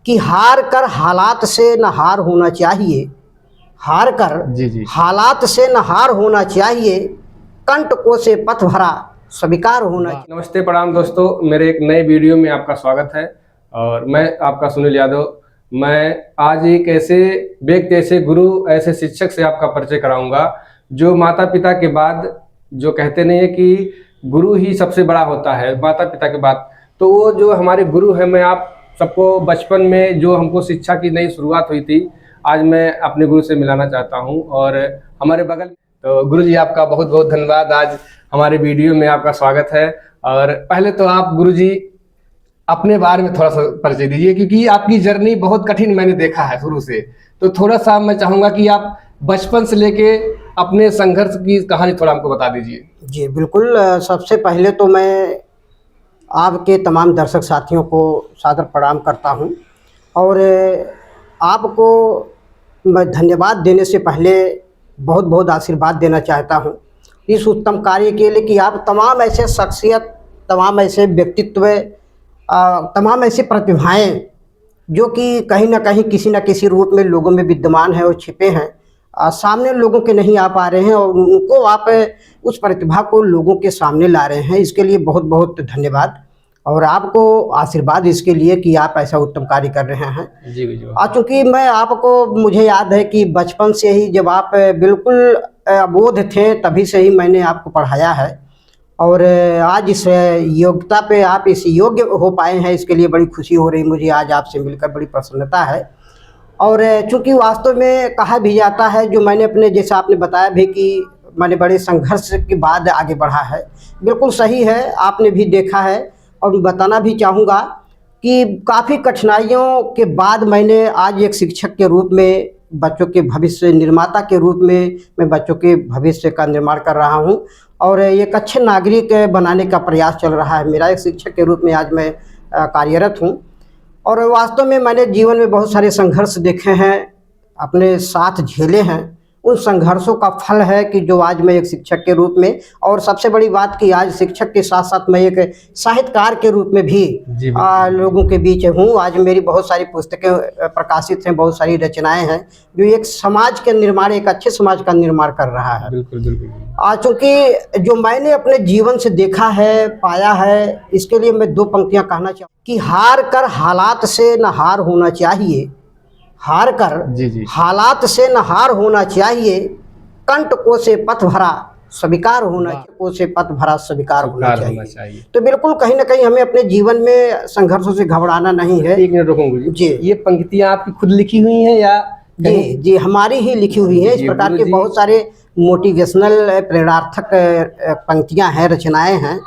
कि हार कर हालात से न हार होना चाहिए, हार कर जी। हालात से न हार होना चाहिए, कंटकों से पथ भरा स्वीकार होना चाहिए। नमस्ते प्रणाम दोस्तों, मेरे एक नए वीडियो में आपका स्वागत है और मैं आपका सुनील यादव। मैं आज एक ऐसे व्यक्ति, ऐसे गुरु, ऐसे शिक्षक से आपका परिचय कराऊंगा जो माता पिता के बाद, जो कहते नहीं है कि गुरु ही सबसे बड़ा होता है माता पिता के बाद, तो वो जो हमारे गुरु हैं, मैं आप सबको बचपन में जो हमको शिक्षा की नई शुरुआत हुई थी, आज मैं अपने गुरु से मिलाना चाहता हूं। और हमारे बगल, तो गुरु जी आपका बहुत बहुत धन्यवाद, आज हमारे वीडियो में आपका स्वागत है। और पहले तो आप गुरु जी अपने बारे में थोड़ा सा परिचय दीजिए, क्योंकि आपकी जर्नी बहुत कठिन मैंने देखा है शुरू से। तो थोड़ा सा मैं चाहूँगा कि आप बचपन से लेके अपने संघर्ष की कहानी थोड़ा हमको बता दीजिए। जी बिल्कुल। सबसे पहले तो मैं आपके तमाम दर्शक साथियों को सादर प्रणाम करता हूं और आपको मैं धन्यवाद देने से पहले बहुत बहुत आशीर्वाद देना चाहता हूं इस उत्तम कार्य के लिए कि आप तमाम ऐसे शख्सियत, तमाम ऐसे व्यक्तित्व, तमाम ऐसी प्रतिभाएं जो कि कहीं ना कहीं किसी न किसी रूप में लोगों में विद्यमान है और छिपे हैं, सामने लोगों के नहीं आ पा रहे हैं और उनको आप उस प्रतिभा को लोगों के सामने ला रहे हैं। इसके लिए बहुत बहुत धन्यवाद और आपको आशीर्वाद इसके लिए कि आप ऐसा उत्तम कार्य कर रहे हैं। जी जी। चूँकि मैं आपको, मुझे याद है कि बचपन से ही जब आप बिल्कुल अबोध थे तभी से ही मैंने आपको पढ़ाया है और आज इस योग्यता पे आप इस योग्य हो पाए हैं, इसके लिए बड़ी खुशी हो रही मुझे। आज आपसे मिलकर बड़ी प्रसन्नता है और चूँकि वास्तव में कहा भी जाता है, जो मैंने अपने, जैसा आपने बताया भी कि मैंने बड़े संघर्ष के बाद आगे बढ़ा है, बिल्कुल सही है, आपने भी देखा है। और बताना भी चाहूँगा कि काफ़ी कठिनाइयों के बाद मैंने आज एक शिक्षक के रूप में, बच्चों के भविष्य निर्माता के रूप में मैं बच्चों के भविष्य का निर्माण कर रहा हूँ और एक अच्छे नागरिक बनाने का प्रयास चल रहा है मेरा। एक शिक्षक के रूप में आज मैं कार्यरत हूँ और वास्तव में मैंने जीवन में बहुत सारे संघर्ष देखे हैं, अपने साथ झेले हैं। उन संघर्षों का फल है कि जो आज मैं एक शिक्षक के रूप में, और सबसे बड़ी बात कि आज शिक्षक के साथ साथ मैं एक साहित्यकार के रूप में भी लोगों के बीच हूँ। आज मेरी बहुत सारी पुस्तकें प्रकाशित हैं, बहुत सारी रचनाएं हैं जो एक समाज के निर्माण, एक अच्छे समाज का निर्माण कर रहा है। बिल्कुल बिल्कुल। चूँकि जो मैंने अपने जीवन से देखा है, पाया है, इसके लिए मैं दो पंक्तियाँ कहना चाहूँ कि हार कर हालात से न हार होना चाहिए, हार कर जी। हालात से न हार होना चाहिए, कंटकों से पथ भरा स्वीकार होना चाहिए, कंटकों से पथ भरा स्वीकार होना चाहिए। तो बिल्कुल कहीं ना कहीं हमें अपने जीवन में संघर्षों से घबराना नहीं है। एक मिनट रुकूंगी जी। ये पंक्तियां आपकी खुद लिखी हुई हैं या? जी, हमारी ही लिखी हुई है। इस प्रकार के बहुत सारे मोटिवेशनल, प्रेरणार्थक पंक्तियां हैं, रचनाएं हैं।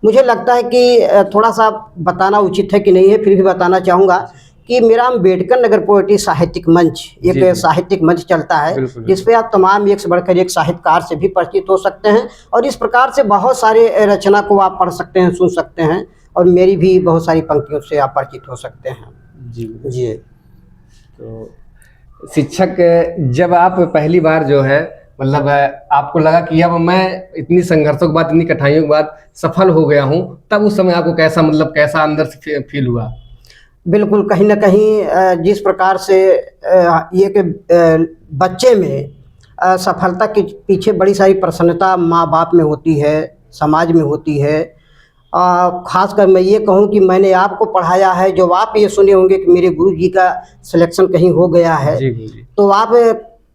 मुझे लगता है कि थोड़ा सा बताना उचित है कि नहीं है, फिर भी बताना चाहूँगा कि मेरा अम्बेडकर नगर पोएट्री साहित्यिक मंच, एक साहित्यिक मंच चलता है जिसपे आप तमाम एक से बढ़कर एक साहित्यकार से भी परिचित हो सकते हैं और इस प्रकार से बहुत सारे रचना को आप पढ़ सकते हैं, सुन सकते हैं और मेरी भी बहुत सारी पंक्तियों से आप परिचित हो सकते हैं। जी। तो शिक्षक, जब आप पहली बार जो है, मतलब आपको लगा कि अब मैं इतनी संघर्षों के बाद, इतनी कठिनाइयों के बाद सफल हो गया हूँ, तब उस समय आपको कैसा, मतलब कैसा अंदर से फील हुआ? बिल्कुल, कहीं ना कहीं जिस प्रकार से ये कि बच्चे में सफलता के पीछे बड़ी सारी प्रसन्नता माँ बाप में होती है, समाज में होती है। खासकर मैं ये कहूँ कि मैंने आपको पढ़ाया है, जो आप ये सुने होंगे कि मेरे गुरु जी का सिलेक्शन कहीं हो गया है, तो आप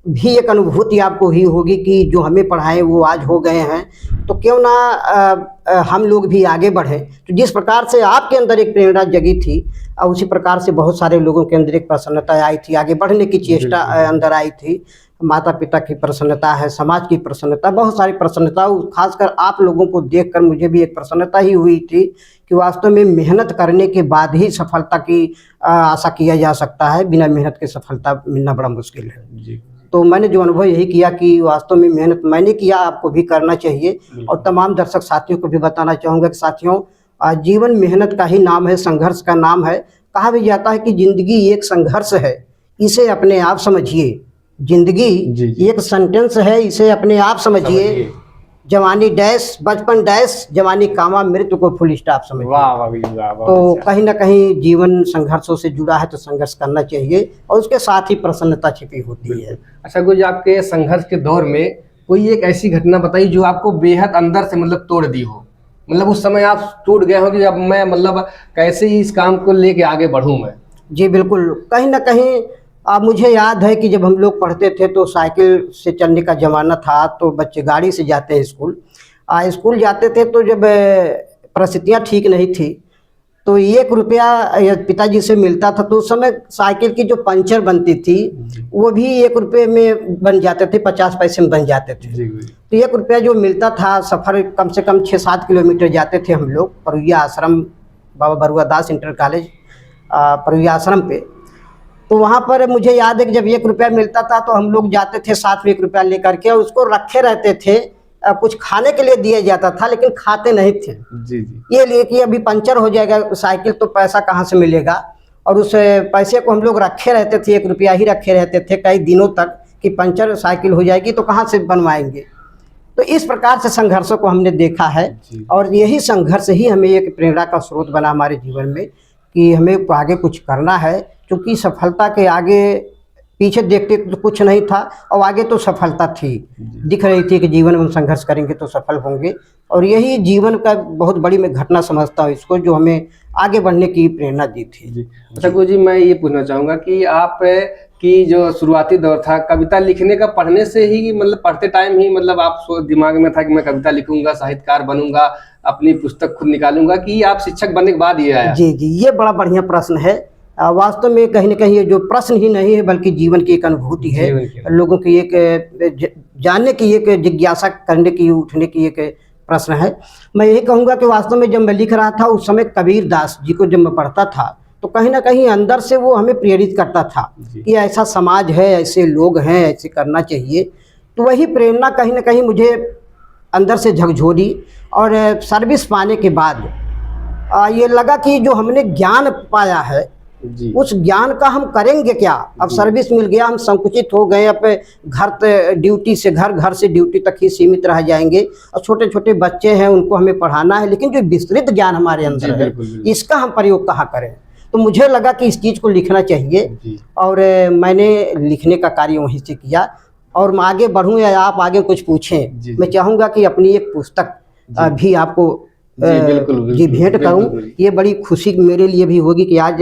भी एक अनुभूति आपको ही होगी कि जो हमें पढ़ाए वो आज हो गए हैं, तो क्यों ना हम लोग भी आगे बढ़ें। तो जिस प्रकार से आपके अंदर एक प्रेरणा जगी थी, उसी प्रकार से बहुत सारे लोगों के अंदर एक प्रसन्नता आई थी, आगे बढ़ने की चेष्टा अंदर आई थी। माता पिता की प्रसन्नता है, समाज की प्रसन्नता, बहुत सारी प्रसन्नता, खासकर आप लोगों को देखकर मुझे भी एक प्रसन्नता ही हुई थी कि वास्तव में मेहनत करने के बाद ही सफलता की आशा किया जा सकता है, बिना मेहनत के सफलता मिलना बड़ा मुश्किल है। जी। तो मैंने जो अनुभव यही किया कि वास्तव में मेहनत मैंने किया, आपको भी करना चाहिए। और तमाम दर्शक साथियों को भी बताना चाहूँगा कि साथियों, जीवन मेहनत का ही नाम है, संघर्ष का नाम है। कहा भी जाता है कि जिंदगी एक संघर्ष है, इसे अपने आप समझिए। जिंदगी एक सेंटेंस है, इसे अपने आप समझिए। जवानी डैश, बचपन डैश, जवानी कामा, मृत्यु को फुल स्टॉप समझ। वाह वाह गुरुजी वाह, बहुत तो अच्छा। कहीं ना कहीं जीवन संघर्षों से जुड़ा है, तो संघर्ष करना चाहिए और उसके साथ ही प्रसन्नता छिपी होती है। अच्छा गुरुजी, आपके संघर्ष के दौर में कोई एक ऐसी घटना बताइए जो आपको बेहद अंदर से मतलब तोड़ दी हो, मतलब उस समय आप टूट गए हो कि अब मैं मतलब कैसे ही इस काम को लेके आगे बढ़ूं मैं। जी बिल्कुल, कहीं ना कहीं मुझे याद है कि जब हम लोग पढ़ते थे तो साइकिल से चलने का ज़माना था, तो बच्चे गाड़ी से जाते हैं स्कूल। स्कूल जाते थे तो जब परिस्थितियाँ ठीक नहीं थी, तो 1 रुपया पिताजी से मिलता था, तो उस समय साइकिल की जो पंचर बनती थी वो भी 1 रुपये में बन जाते थे, 50 पैसे में बन जाते थे। जी तो 1 रुपया जो मिलता था, सफ़र कम से कम 6-7 किलोमीटर जाते थे हम लोग परुइया आश्रम, बाबा बरुआ दास इंटर कॉलेज परुइया आश्रम पे। तो वहाँ पर मुझे याद है कि जब 1 रुपया मिलता था तो हम लोग जाते थे साथ में 1 रुपया लेकर के, और उसको रखे रहते थे। कुछ खाने के लिए दिया जाता था लेकिन खाते नहीं थे, जी जी ये लिए कि अभी पंचर हो जाएगा साइकिल तो पैसा कहाँ से मिलेगा। और उस पैसे को हम लोग रखे रहते थे, 1 रुपया ही रखे रहते थे कई दिनों तक कि पंचर साइकिल हो जाएगी तो कहाँ से बनवाएंगे। तो इस प्रकार से संघर्षों को हमने देखा है, जी। और यही संघर्ष ही हमें एक प्रेरणा का स्रोत बना हमारे जीवन में कि हमें आगे कुछ करना है, क्योंकि सफलता के आगे पीछे देखते तो कुछ नहीं था और आगे तो सफलता थी, दिख रही थी कि जीवन में हम संघर्ष करेंगे तो सफल होंगे। और यही जीवन का बहुत बड़ी मैं घटना समझता हूँ इसको, जो हमें आगे बढ़ने की प्रेरणा दी थी। जी। अच्छा गुरुजी, मैं ये पूछना चाहूँगा कि आप की जो शुरुआती दौर था कविता लिखने का, पढ़ने से ही मतलब पढ़ते टाइम ही मतलब आप दिमाग में था कि मैं कविता लिखूंगा, साहित्यकार बनूंगा, अपनी पुस्तक खुद निकालूंगा, कि आप शिक्षक बनने के बाद ये आया? जी जी, ये बड़ा बढ़िया प्रश्न है। वास्तव में कहीं ना कहीं ये जो प्रश्न ही नहीं है बल्कि जीवन की एक अनुभूति है, लोगों की एक जानने की, एक जिज्ञासा करने की, उठने की एक प्रश्न है। मैं यही कहूँगा कि वास्तव में जब मैं लिख रहा था उस समय कबीर दास जी को जब मैं पढ़ता था तो कहीं ना कहीं अंदर से वो हमें प्रेरित करता था कि ऐसा समाज है, ऐसे लोग हैं, ऐसे करना चाहिए। तो वही प्रेरणा कहीं ना कहीं मुझे अंदर से झकझोरी, और सर्विस पाने के बाद ये लगा कि जो हमने ज्ञान पाया है जी। उस ज्ञान का हम करेंगे क्या। अब सर्विस मिल गया, हम संकुचित हो गए, अब घर ड्यूटी से घर, घर से ड्यूटी तक ही सीमित रह जाएंगे, और छोटे छोटे बच्चे हैं उनको हमें पढ़ाना है, लेकिन जो विस्तृत ज्ञान हमारे अंदर है इसका हम प्रयोग कहाँ करें। तो मुझे लगा कि इस चीज़ को लिखना चाहिए, और मैंने लिखने का कार्य वहीं से किया। और मैं आगे बढ़ूँ या आप आगे कुछ पूछें, मैं चाहूँगा कि अपनी एक पुस्तक भी आपको जी भेंट करूँ। ये बड़ी खुशी मेरे लिए भी होगी कि आज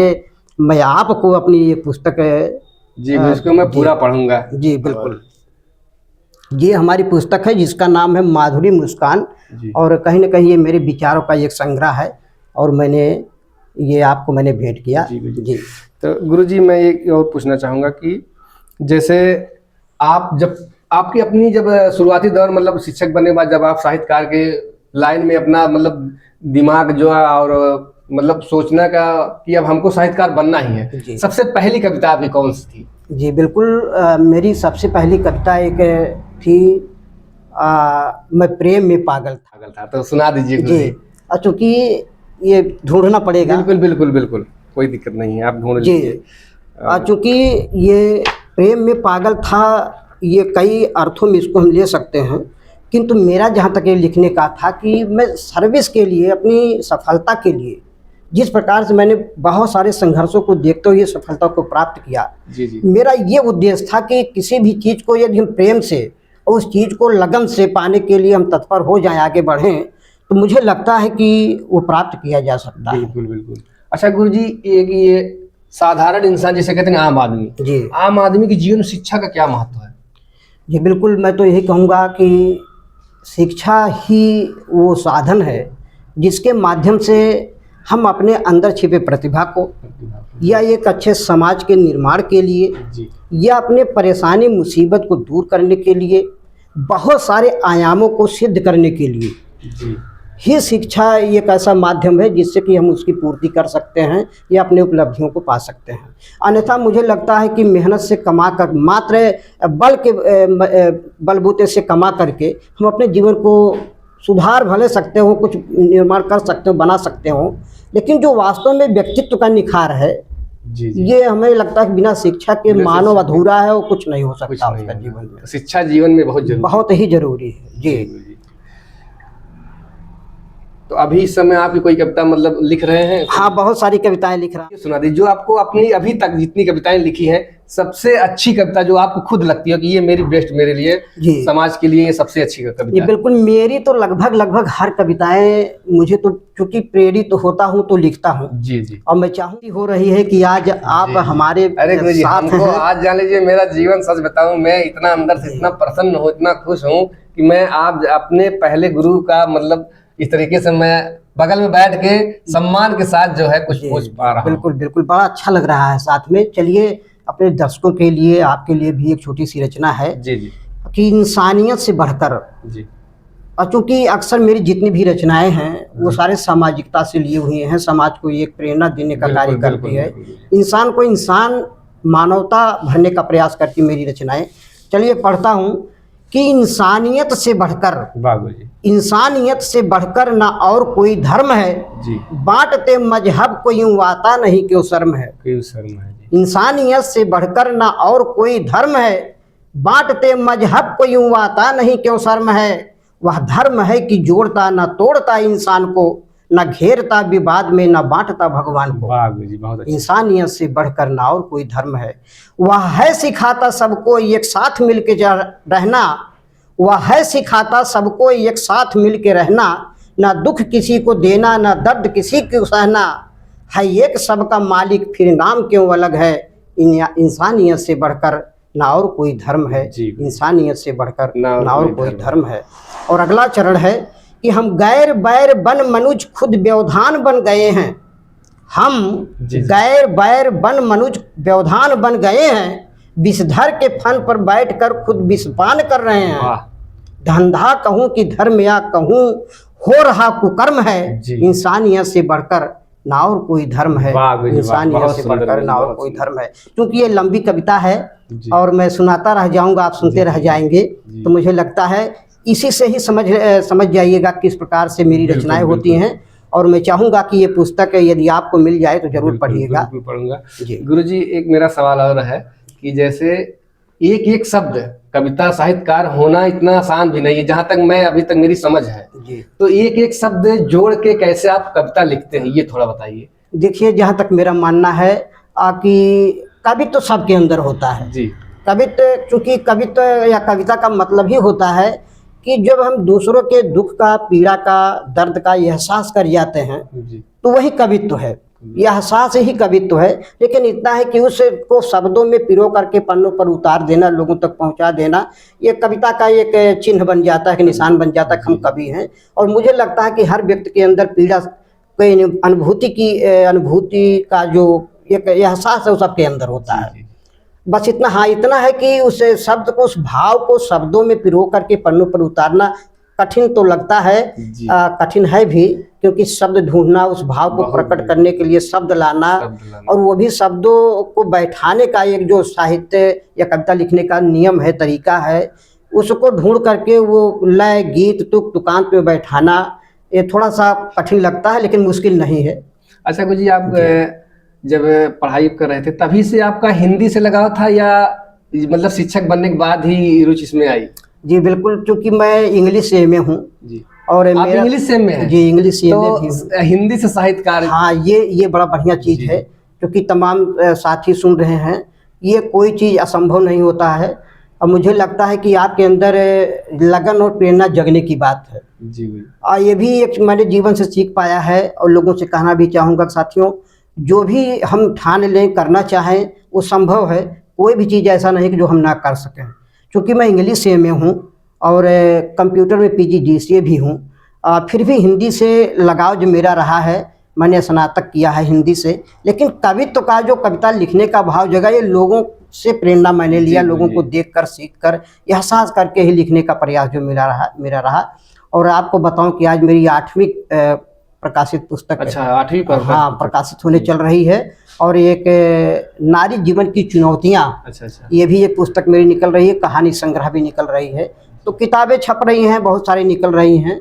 मैं आपको अपनी ये पुस्तक जी, इसको मैं पूरा पढ़ूंगा। जी बिल्कुल, ये हमारी पुस्तक है जिसका नाम है माधुरी मुस्कान, और कहीं ना कहीं ये मेरे विचारों का एक संग्रह है, और मैंने ये आपको मैंने भेंट किया। जी तो गुरुजी, मैं एक और पूछना चाहूँगा कि जैसे आप जब आपकी अपनी जब शुरुआती दौर मतलब शिक्षक बनने के बाद जब आप साहित्यकार के लाइन में अपना मतलब दिमाग जो है और मतलब सोचना का कि अब हमको साहित्यकार बनना ही है, सबसे पहली कविता आपकी कौन सी थी? जी बिल्कुल, मेरी सबसे पहली कविता एक थी मैं प्रेम में पागल था। तो सुना दीजिए जी। चूँकि ये ढूंढना पड़ेगा। बिल्कुल बिल्कुल बिल्कुल, कोई दिक्कत नहीं है, आप ढूंढ लीजिए। चूँकि ये प्रेम में पागल था, ये कई अर्थों में इसको हम ले सकते हैं, किंतु मेरा जहाँ तक ये लिखने का था कि मैं सर्विस के लिए, अपनी सफलता के लिए, जिस प्रकार से मैंने बहुत सारे संघर्षों को देखते हुए सफलता को प्राप्त किया, जी। मेरा ये उद्देश्य था कि किसी भी चीज़ को यदि हम प्रेम से और उस चीज़ को लगन से पाने के लिए हम तत्पर हो जाएं, आगे बढ़ें, तो मुझे लगता है कि वो प्राप्त किया जा सकता है। बिल्कुल बिल्कुल। अच्छा गुरुजी, एक ये साधारण इंसान जिसे कहते हैं आम आदमी, जी, आम आदमी के जीवन में शिक्षा का क्या महत्व है? जी बिल्कुल, मैं तो यही कहूँगा कि शिक्षा ही वो साधन है जिसके माध्यम से हम अपने अंदर छिपे प्रतिभा को या एक अच्छे समाज के निर्माण के लिए या अपने परेशानी मुसीबत को दूर करने के लिए, बहुत सारे आयामों को सिद्ध करने के लिए ही शिक्षा एक ऐसा माध्यम है जिससे कि हम उसकी पूर्ति कर सकते हैं या अपने उपलब्धियों को पा सकते हैं। अन्यथा मुझे लगता है कि मेहनत से कमा कर, मात्र बल के बलबूते से कमा करके हम अपने जीवन को सुधार भले सकते हो, कुछ निर्माण कर सकते हो, बना सकते हो, लेकिन जो वास्तव में व्यक्तित्व का निखार है, ये हमें लगता है कि बिना शिक्षा के मानव अधूरा है और कुछ नहीं हो सकता उसका जीवन में। शिक्षा जीवन में बहुत ही जरूरी है। जी। तो अभी इस समय आप कोई कविता मतलब लिख रहे हैं? हाँ, बहुत सारी कविताएं लिख रहा हूँ। सुना दी जो आपको अपनी अभी तक जितनी कविताएं लिखी हैं, सबसे अच्छी कविता जो आपको खुद लगती है कि ये मेरी बेस्ट, मेरे लिए, जी। समाज के लिए ये सबसे अच्छी ये कविता है। बिल्कुल मेरी तो लगभग हर कविताएं, मुझे तो चूंकि प्रेरित तो होता हूँ तो लिखता हूँ। जी जी। और मैं चाहूँ हो रही है कि आज आप हमारे अरे गुरु जी, साथ हमको हैं। आज जान लीजिए, मेरा जीवन सच बताऊं, मैं इतना अंदर से इतना प्रसन्न हूँ, इतना खुश हूँ कि मैं आप अपने पहले गुरु का मतलब इस तरीके से मैं बगल में बैठ के सम्मान के साथ जो है कुछ पूछ पा रहा हूँ। बिल्कुल बिल्कुल, बड़ा अच्छा लग रहा है साथ में। चलिए, अपने दर्शकों के लिए, आपके लिए भी एक छोटी सी रचना है जी जी कि इंसानियत से बढ़कर। जी। और चूंकि अक्सर मेरी जितनी भी रचनाएं हैं वो सारे सामाजिकता से लिए हुए हैं, समाज को एक प्रेरणा देने का कार्य करती है, इंसान को इंसान मानवता भरने का प्रयास करती मेरी रचनाएं। चलिए पढ़ता हूँ कि इंसानियत से बढ़कर, इंसानियत से बढ़कर ना और कोई धर्म है जी। बांटते मजहब को यूं वाता नहीं क्यों शर्म है। क्यों शर्म है जी। इंसानियत से बढ़कर ना और कोई धर्म है बांटते मजहब को यूं वाता नहीं क्यों शर्म है। वह धर्म है कि जोड़ता न तोड़ता इंसान को, न घेरता विवाद में न बांटता भगवान को। इंसानियत से बढ़कर ना और कोई धर्म है। वह है सिखाता सबको एक साथ मिलके रहना, वह है सिखाता सबको एक साथ मिलके रहना, ना दुख किसी को देना ना दर्द किसी को सहना, है एक सबका मालिक फिर नाम क्यों अलग है। इंसानियत से बढ़कर ना और कोई धर्म है, इंसानियत से बढ़कर ना और कोई धर्म है। और अगला चरण है कि हम गैर बैर बन मनुज खुद व्यवधान बन गए हैं। हम गैर बैर बन मनुज व्यवधान बन गए हैं, विषधर के फन पर बैठकर खुद विषपान कर रहे हैं। धंधा कहूँ कि धर्म या कहूँ हो रहा कुकर्म है, इंसानियत से बढ़कर ना और कोई धर्म है, इंसानियत से बढ़कर ना और कोई धर्म है। क्योंकि ये लंबी कविता है और मैं सुनाता रह जाऊंगा, आप सुनते रह जाएंगे, तो मुझे लगता है इसी से ही समझ जाइएगा किस प्रकार से मेरी रचनाएं होती हैं। और मैं चाहूंगा कि ये पुस्तक यदि आपको मिल जाए तो जरूर पढ़िएगा। बिल्कुल पढ़ूंगा। गुरुजी, एक मेरा सवाल और है कि जैसे एक एक शब्द कविता साहित्यकार होना इतना आसान भी नहीं है, जहां तक मैं अभी तक मेरी समझ है जी। तो एक एक शब्द जोड़ के कैसे आप कविता लिखते हैं, ये थोड़ा बताइए। देखिए, जहां तक मेरा मानना है कि कवित्व तो सबके अंदर होता है जी। कवित्व, चूंकि कवित्व या कविता का मतलब ही होता है कि जब हम दूसरों के दुख का, पीड़ा का, दर्द का एहसास कर जाते हैं तो वही कवित्व है, यह एहसास ही कवित्व है। लेकिन इतना है कि उसको शब्दों में पिरो करके पन्नों पर उतार देना, लोगों तक पहुंचा देना, ये कविता का एक चिन्ह बन जाता है, निशान बन जाता है कि हम कवि हैं। और मुझे लगता है कि हर व्यक्ति के अंदर पीड़ा कोई अनुभूति का जो एक एहसास है वो सबके अंदर होता है। बस इतना, हाँ इतना है कि उस शब्द को, उस भाव को शब्दों में पिरो करके पन्नों पर उतारना कठिन तो लगता है, कठिन है भी, क्योंकि शब्द ढूंढना, उस भाव को प्रकट करने के लिए शब्द लाना, और वो भी शब्दों को बैठाने का एक जो साहित्य या कविता लिखने का नियम है, तरीका है, उसको ढूंढ करके वो लय, गीत, तुक, तुकांत में बैठाना, ये थोड़ा सा कठिन लगता है, लेकिन मुश्किल नहीं है। अच्छा गुरुजी, आप जब पढ़ाई कर रहे थे तभी से आपका हिंदी से लगाव था या मतलब शिक्षक बनने के बाद ही रुचि इसमें आई? जी बिल्कुल, क्योंकि मैं इंग्लिश से एमए हूँ जी। और आप इंग्लिश से एमए हैं? जी, इंग्लिश से तो हिंदी से साहित्यकार। हाँ, ये बड़ा बढ़िया चीज़ है, क्योंकि तमाम साथी सुन रहे हैं, ये कोई चीज़ असंभव नहीं होता है। और मुझे लगता है कि आपके अंदर लगन और प्रेरणा जगने की बात है जी। और ये भी एक मैंने जीवन से सीख पाया है, और लोगों से कहना भी चाहूँगा, साथियों, जो भी हम ठान लें, करना चाहें, वो संभव है। कोई भी चीज़ ऐसा नहीं कि जो हम ना कर सकें। क्योंकि मैं इंग्लिश से एमए हूँ और कंप्यूटर में PGDCA भी हूँ, फिर भी हिंदी से लगाव जो मेरा रहा है, मैंने स्नातक किया है हिंदी से। लेकिन कवित्व का जो कविता लिखने का भाव जगह, ये लोगों से प्रेरणा मैंने लिया, लोगों को देखकर, सीखकर, एहसास करके ही लिखने का प्रयास जो मेरा रहा। और आपको बताऊं कि आज मेरी 8वीं प्रकाशित पुस्तक, अच्छा 8वीं पर, हाँ, प्रकाशित होने चल रही है। और एक नारी जीवन की चुनौतियाँ, अच्छा, ये भी एक पुस्तक मेरी निकल रही है, कहानी संग्रह भी निकल रही है। तो किताबें छप रही हैं, बहुत सारी निकल रही हैं।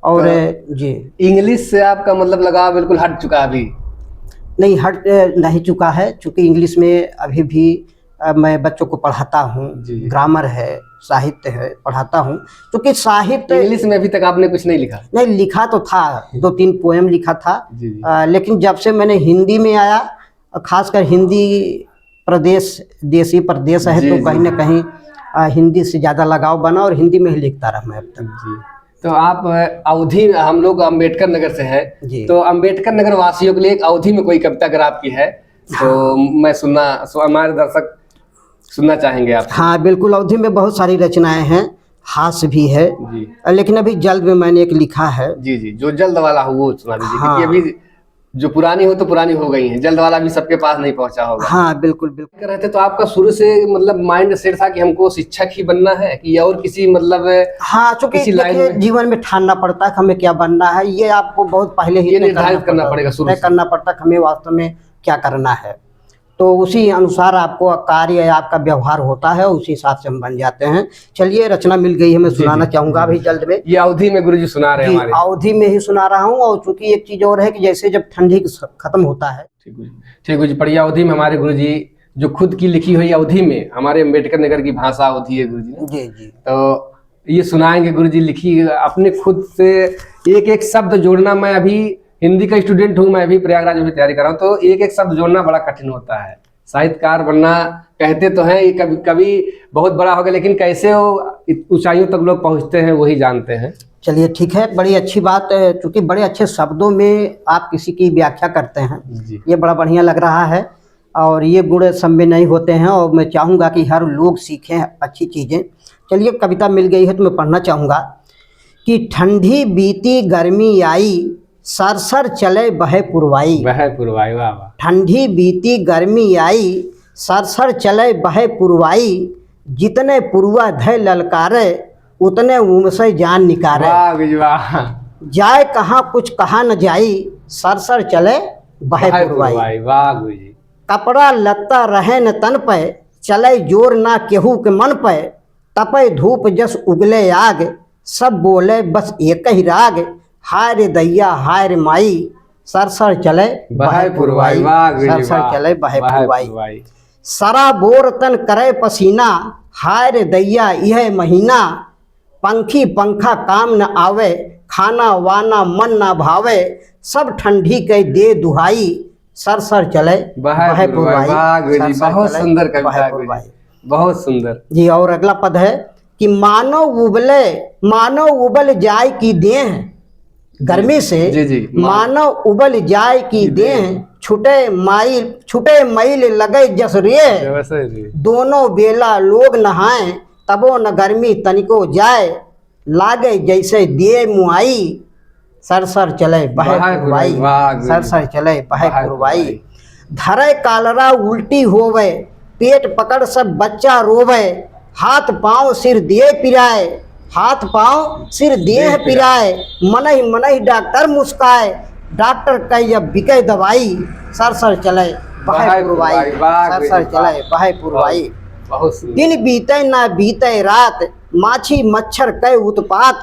और जी, इंग्लिश से आपका मतलब लगाव बिल्कुल हट चुका? अभी नहीं, हट नहीं चुका है, चूँकि इंग्लिश में अभी भी मैं बच्चों को पढ़ाता हूँ, जी। ग्रामर है, साहित्य है, पढ़ाता हूँ। क्योंकि साहित्य इंग्लिश में अभी तक आपने कुछ नहीं लिखा? नहीं लिखा तो था, 2-3 पोएम लिखा था। जी जी। लेकिन जब से मैंने हिंदी में आया, खासकर हिंदी प्रदेश, देसी प्रदेश है, जी, तो जी। कहीं ना कहीं हिंदी से ज़्यादा लगाव बना और हिंदी में ही लिखता रहा मैं अब तक। जी। तो आप अवधि, हम लोग अम्बेडकर नगर से हैं, जी। तो अम्बेडकर नगर वासियों के लिए एक अवधि में कोई कविता अगर आपकी है तो मैं हमारे दर्शक सुनना चाहेंगे आप। हाँ बिल्कुल, अवधि में बहुत सारी रचनाएं हैं, हास्य भी है, जी लेकिन अभी जल्द में मैंने एक लिखा है। जी। जी, जो जल्द वाला हो वो सुना दीजिए। हाँ। क्योंकि अभी जो पुरानी हो तो पुरानी हो गई है, जल्द वाला भी सबके पास नहीं पहुंचा होगा। हाँ बिल्कुल बिल्कुल। कर रहे थे तो आपका शुरू से मतलब माइंड सेट था कि हमको शिक्षक ही बनना है कि और किसी मतलब हाँ, चूंकि किसी लाइन देखिए में? जीवन में ठानना पड़ता है कि हमें क्या बनना है, ये आपको बहुत पहले ही ये तय निर्धारित करना पड़ेगा शुरू तय से। करना पड़ता है कि हमें वास्तव में क्या करना है। तो उसी अनुसार आपको कार्य या आपका व्यवहार होता है, उसी हिसाब से हम बन जाते हैं। चलिए, रचना मिल गई है, मैं जी, सुनाना जी। चाहूँगा अभी जल्द में। ये अवधि में गुरुजी सुना रहे हैं जी, हमारे। अवधि में ही सुना रहा हूँ। और चूंकि एक चीज़ और है कि जैसे जब ठंडी खत्म होता है। ठीक है जी। पढ़िए अवधि में हमारे गुरुजी जो खुद की लिखी हुई अवधि में, हमारे अम्बेडकर नगर की भाषा अवधि है गुरुजी ने। जी जी। तो ये सुनाएंगे गुरुजी लिखी अपने खुद से, एक एक शब्द जोड़ना। मैं अभी हिंदी का स्टूडेंट हूँ, मैं अभी प्रयागराज में तैयारी कर रहा हूँ, तो एक एक शब्द जोड़ना बड़ा कठिन होता है। साहित्यकार बनना कहते तो हैं, ये कभी कभी बहुत बड़ा होगा, लेकिन कैसे वो ऊंचाइयों तक लोग पहुंचते हैं वही जानते हैं। चलिए ठीक है, बड़ी अच्छी बात है, चूँकि बड़े अच्छे शब्दों में आप किसी की व्याख्या करते हैं, जी। ये बड़ा बढ़िया लग रहा है। और ये गुण सब में नहीं होते हैं, और मैं चाहूँगा कि हर लोग सीखें अच्छी चीज़ें। चलिए, कविता मिल गई है तो मैं पढ़ना चाहूँगा कि ठंडी बीती गर्मी आई, सरसर चले बहे पुरवाई। वह पुरवाई, वाह वाह। ठंडी बीती गर्मी आई, सरसर चले बहे पुरवाई। जितने पुरवा धय ललकारे, उतने उमसे जान निकारे। वाह गुरुजी वाह। जाए कहाँ कुछ कहा न जाई, सरसर चले बहे पुरवाई। वाह गुरुजी। कपड़ा लत्ता रहे न तन पे, चले जोर ना केहू के मन पे। तपे धूप जस उगले आग, सब बोले बस एक ही राग। हाय रे दैया हाय रे माई, सरसर चले बहे पुरवाई। सरसर चले बहे पुरवाई। सरा बोर तन करे पसीना, हाय रे दैया यह महीना। पंखी पंखा काम न आवे, खाना वाना मन न भावे। सब ठंडी के दे दुहाई, सरसर चले बहे पुरवाई। बहुत सुंदर कविता गुरुजी, बहुत सुंदर जी। और अगला पद है कि मानो उबल जाए की देह, गर्मी से जी जी। मानो उबल जाए की देह। छुटे मैल लगे जस रे, दोनों बेला लोग नहाए, तबो न गर्मी तनिको जाए। लागे जैसे दे मुआई, सरसर चले बहे पुरवाई। सरसर चले बहे पुरवाई। धरे कालरा उल्टी होवे, पेट पकड़ सब बच्चा रोवे। हाथ पाँव सिर दिए पिराए, हाथ पाँव सिर दिए पिराए। मनई डॉक्टर मुस्काए, डॉक्टर कही अब बिके दवाई। सरसर चले बहे पुरवाई। सरसर चले बहे पुरवाई। दिन बीते ना बीते रात, माछी मच्छर कै उत्पात।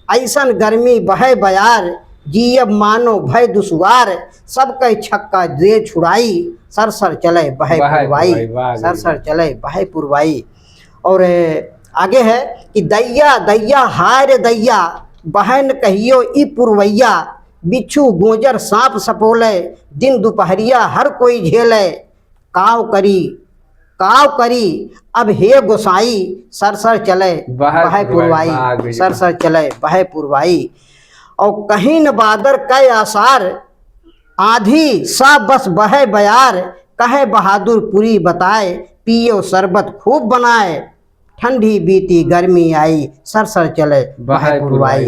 ऐसन गर्मी बहे बयार, जियब मानो भय दुश्वार। सब कई छक्का दे छुड़ाई, सरसर चले बहे पुरवाई। सरसर चले बहे पुरवाई। और आगे है कि दैया दैया हाय रे दैया, बहन कहियो ई पुरवैया। बिच्छू गोजर सांप सपोले, दिन दोपहरिया हर कोई झेले। काव करी अब हे गोसाई, सरसर चले बहे पुरवाई। सरसर चले बहे पुरवाई। और कहीं न बादर कै आसार, आधी सा बस बहे बयार। कहे बहादुरपुरी बताए, पियो शरबत खूब बनाए। ठंडी बीती गर्मी आई, सरसर चले बहे पुरवाई।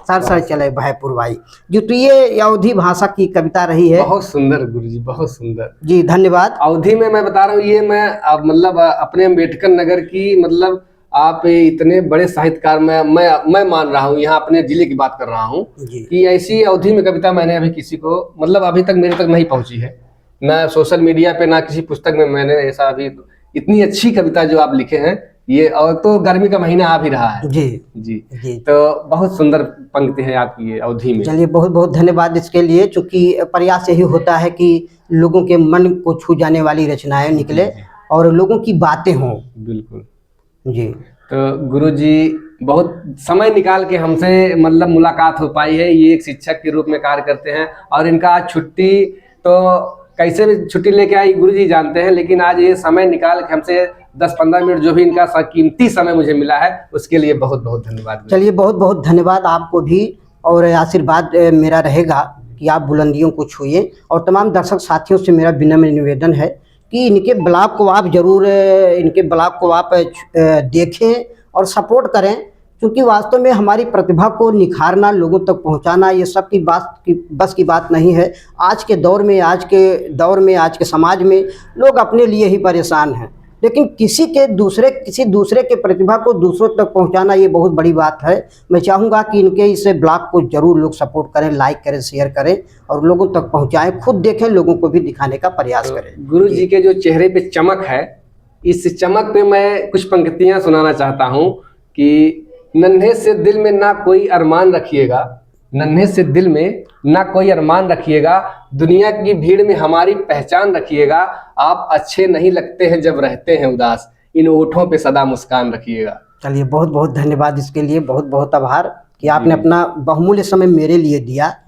सरसर चले बहे पुरवाई। जो तो ये अवधि भाषा की कविता रही है। बहुत सुंदर गुरुजी, बहुत सुंदर जी, धन्यवाद। अवधि में मैं बता रहा हूँ, ये मैं मतलब अपने अम्बेडकर नगर की, मतलब आप इतने बड़े साहित्यकार मैं मान रहा हूँ, यहाँ अपने जिले की बात कर रहा हूँ कि ऐसी अवधि में कविता मैंने अभी किसी को, मतलब अभी तक मेरे तक नहीं पहुंची है, ना सोशल मीडिया पे ना किसी पुस्तक में मैंने ऐसा अभी। इतनी अच्छी कविता जो आप लिखे हैं, ये और तो गर्मी का महीना आ भी रहा है। जी जी जी। तो बहुत सुंदर पंक्ति है आपकी ये अवधि में। चलिए बहुत बहुत धन्यवाद इसके लिए, चूंकि प्रयास यही होता है कि लोगों के मन को छू जाने वाली रचनाएं निकले और लोगों की बातें हों। बिल्कुल जी। तो गुरुजी बहुत समय निकाल के हमसे मतलब मुलाकात हो पाई है। ये एक शिक्षक के रूप में कार्य करते हैं और इनका आज छुट्टी, तो कैसे भी छुट्टी लेके आई गुरुजी जानते हैं, लेकिन आज ये समय निकाल के हमसे 10-15 मिनट जो भी इनका कीमती समय मुझे मिला है उसके लिए बहुत बहुत धन्यवाद। चलिए बहुत बहुत धन्यवाद आपको भी, और आशीर्वाद मेरा रहेगा कि आप बुलंदियों को छूए। और तमाम दर्शक साथियों से मेरा विनम्र निवेदन है कि इनके ब्लॉग को आप ज़रूर देखें और सपोर्ट करें, क्योंकि वास्तव में हमारी प्रतिभा को निखारना, लोगों तक पहुंचाना, ये सब की बस की बात नहीं है। आज के दौर में, आज के समाज में लोग अपने लिए ही परेशान हैं, लेकिन किसी दूसरे के प्रतिभा को दूसरों तक पहुंचाना ये बहुत बड़ी बात है। मैं चाहूँगा कि इनके इस ब्लॉग को जरूर लोग सपोर्ट करें, लाइक करें, शेयर करें और लोगों तक पहुंचाएं, खुद देखें, लोगों को भी दिखाने का प्रयास करें। गुरु जी के जो चेहरे पे चमक है, इस चमक पे मैं कुछ पंक्तियां सुनाना चाहता हूँ कि नन्हे से दिल में ना कोई अरमान रखिएगा, नन्हे से दिल में ना कोई अरमान रखिएगा, दुनिया की भीड़ में हमारी पहचान रखिएगा, आप अच्छे नहीं लगते हैं जब रहते हैं उदास, इन ओठों पे सदा मुस्कान रखिएगा। चलिए बहुत बहुत धन्यवाद इसके लिए, बहुत बहुत आभार कि आपने अपना बहुमूल्य समय मेरे लिए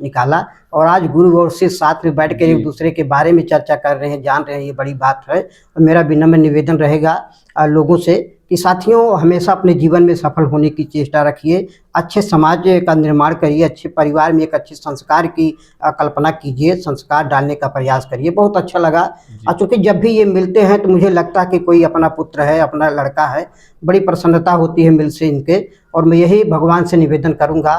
निकाला और आज गुरु और शिष्य साथ में बैठ कर एक दूसरे के बारे में चर्चा कर रहे हैं, जान रहे हैं, ये बड़ी बात है। और मेरा विनम्र निवेदन रहेगा लोगों से कि साथियों, हमेशा अपने जीवन में सफल होने की चेष्टा रखिए, अच्छे समाज का निर्माण करिए, अच्छे परिवार में एक अच्छे संस्कार की कल्पना कीजिए, संस्कार डालने का प्रयास करिए। बहुत अच्छा लगा, और चूँकि जब भी ये मिलते हैं तो मुझे लगता है कि कोई अपना पुत्र है, अपना लड़का है, बड़ी प्रसन्नता होती है मिल से इनके। और मैं यही भगवान से निवेदन करूँगा,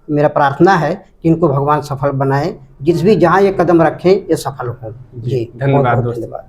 मेरा प्रार्थना है कि इनको भगवान सफल बनाएं, जिस भी जहाँ ये कदम रखें ये सफल हों। जी धन्यवाद। धन्यवाद।